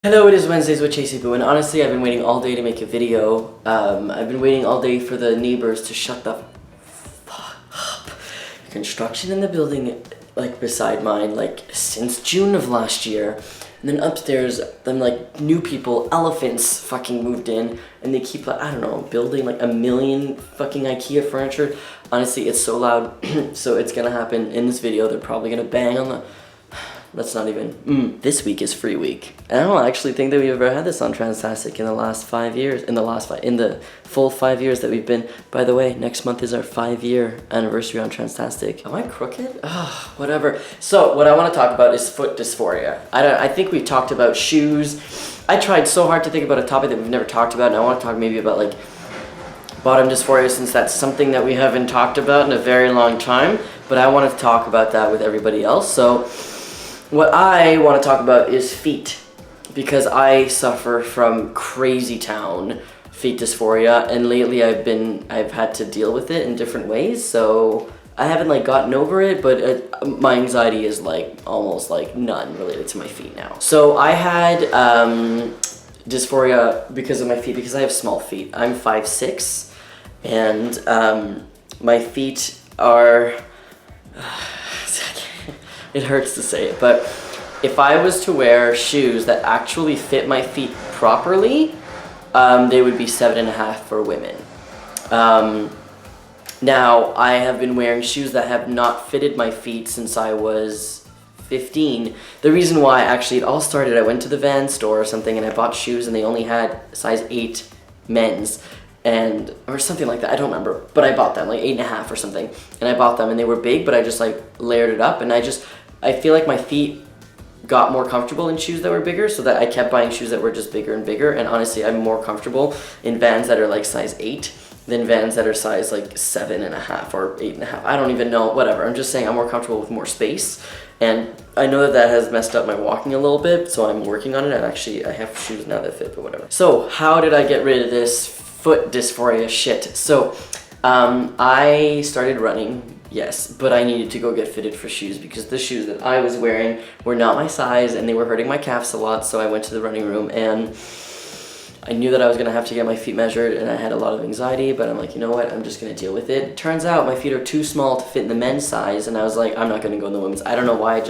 Hello, it is Wednesdays with Chasey Boo, and honestly, I've been waiting all day to make a video. I've been waiting all day for the neighbors to shut the fuck up. Construction in the building, like, beside mine, like, since June of last year. And then upstairs, then, like, new people, elephants, fucking moved in, and they keep, like, I don't know, building, like, 1,000,000 fucking IKEA furniture. Honestly, it's so loud, so it's gonna happen in this video. They're probably gonna bang on the... That's not even, this week is free week. And I don't actually think that we've ever had this on Transtastic in the last 5 years, in the full 5 years that we've been. By the way, next month is our 5-year anniversary on Transtastic. Am I crooked? Oh, whatever. So what I want to talk about is foot dysphoria. I think we've talked about shoes. I tried so hard to think about a topic that we've never talked about, and I want to talk maybe about like bottom dysphoria, since that's something that we haven't talked about in a very long time, but I want to talk about that with everybody else. So what I want to talk about is feet, because I suffer from crazy town feet dysphoria, and lately I've had to deal with it in different ways. So I haven't like gotten over it, but my anxiety is like almost like none related to my feet now. So I had dysphoria because of my feet, because I have small feet. I'm 5'6", and my feet are it hurts to say it, but if I was to wear shoes that actually fit my feet properly, they would be 7.5 for women. Now, I have been wearing shoes that have not fitted my feet since I was 15. The reason why, actually, it all started, I went to the Vans store or something, and I bought shoes, and they only had size 8 men's, or something like that, I don't remember, but I bought them, like 8.5 or something, and I bought them, and they were big, but I just like layered it up, and I feel like my feet got more comfortable in shoes that were bigger, so that I kept buying shoes that were just bigger and bigger, and honestly, I'm more comfortable in Vans that are like size 8 than Vans that are size like 7.5 or 8.5, I don't even know, whatever, I'm just saying I'm more comfortable with more space, and I know that has messed up my walking a little bit, so I'm working on it, and actually, I have shoes now that fit, but whatever. So, how did I get rid of this foot dysphoria shit? So, I started running. Yes, but I needed to go get fitted for shoes, because the shoes that I was wearing were not my size and they were hurting my calves a lot, so I went to the running room and I knew that I was going to have to get my feet measured, and I had a lot of anxiety, but I'm like, you know what, I'm just going to deal with it. Turns out my feet are too small to fit in the men's size, and I was like, I'm not going to go in the women's. I don't know why,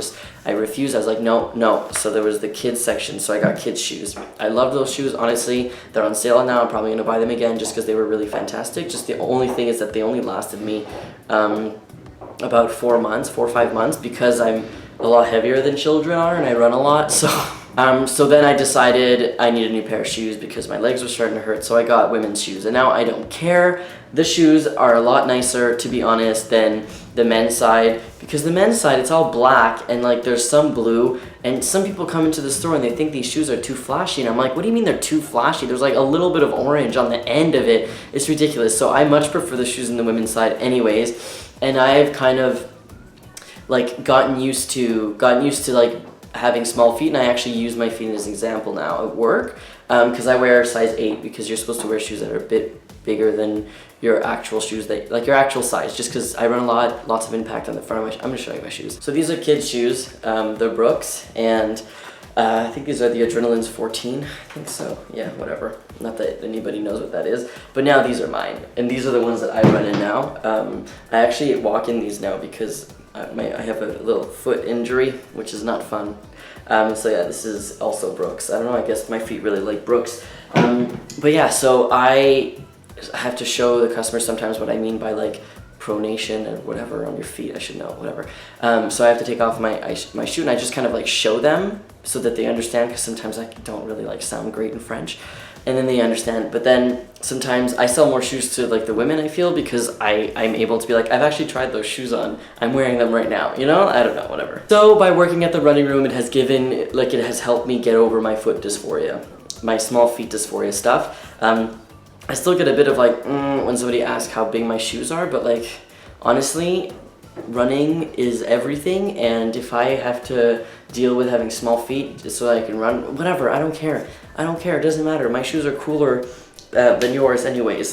I refused. I was like, no. So there was the kids section, so I got kids shoes. I love those shoes, honestly. They're on sale now. I'm probably going to buy them again just because they were really fantastic. Just the only thing is that they only lasted me about 4 or 5 months, because I'm a lot heavier than children are and I run a lot, so then I decided I need a new pair of shoes because my legs were starting to hurt, so I got women's shoes, and now I don't care. The shoes are a lot nicer, to be honest, than the men's side, because the men's side, it's all black, and like there's some blue, and some people come into the store and they think these shoes are too flashy, and I'm like, what do you mean they're too flashy? There's like a little bit of orange on the end of it. It's ridiculous. So I much prefer the shoes in the women's side anyways, and I've kind of like gotten used to like having small feet, and I actually use my feet as an example now at work, because I wear size 8, because you're supposed to wear shoes that are a bit bigger than your actual shoes, like your actual size, just because I run a lot, lots of impact on the front of my I'm going to show you my shoes. So these are kids' shoes, they're Brooks, and I think these are the Adrenaline's 14, I think so, yeah, whatever. Not that anybody knows what that is, but now these are mine, and these are the ones that I run in now. I actually walk in these now because I have a little foot injury, which is not fun. So yeah, this is also Brooks. I don't know, I guess my feet really like Brooks. But yeah, so I have to show the customers sometimes what I mean by like pronation or whatever on your feet, I should know, whatever. So I have to take off my shoe, and I just kind of like show them so that they understand, because sometimes I don't really like sound great in French. And then they understand, but then sometimes I sell more shoes to like the women, I feel, because I'm able to be like, I've actually tried those shoes on, I'm wearing them right now, you know? I don't know, whatever. So by working at the running room, it has helped me get over my foot dysphoria, my small feet dysphoria stuff. I still get a bit of like, when somebody asks how big my shoes are, but like, honestly, running is everything, and if I have to deal with having small feet just so that I can run, whatever, I don't care, it doesn't matter. My shoes are cooler than yours anyways,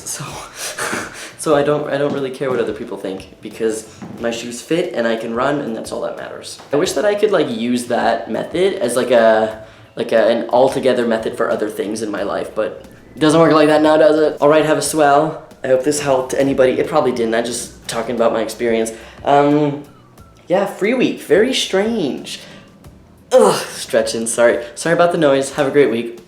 so I don't really care what other people think, because my shoes fit and I can run, and that's all that matters. I wish that I could like use that method as like a like an altogether method for other things in my life, but it doesn't work like that now, does it? All right, have a swell. I hope this helped anybody. It probably didn't. I'm just talking about my experience. Yeah, free week. Very strange. Ugh, stretching. Sorry about the noise. Have a great week.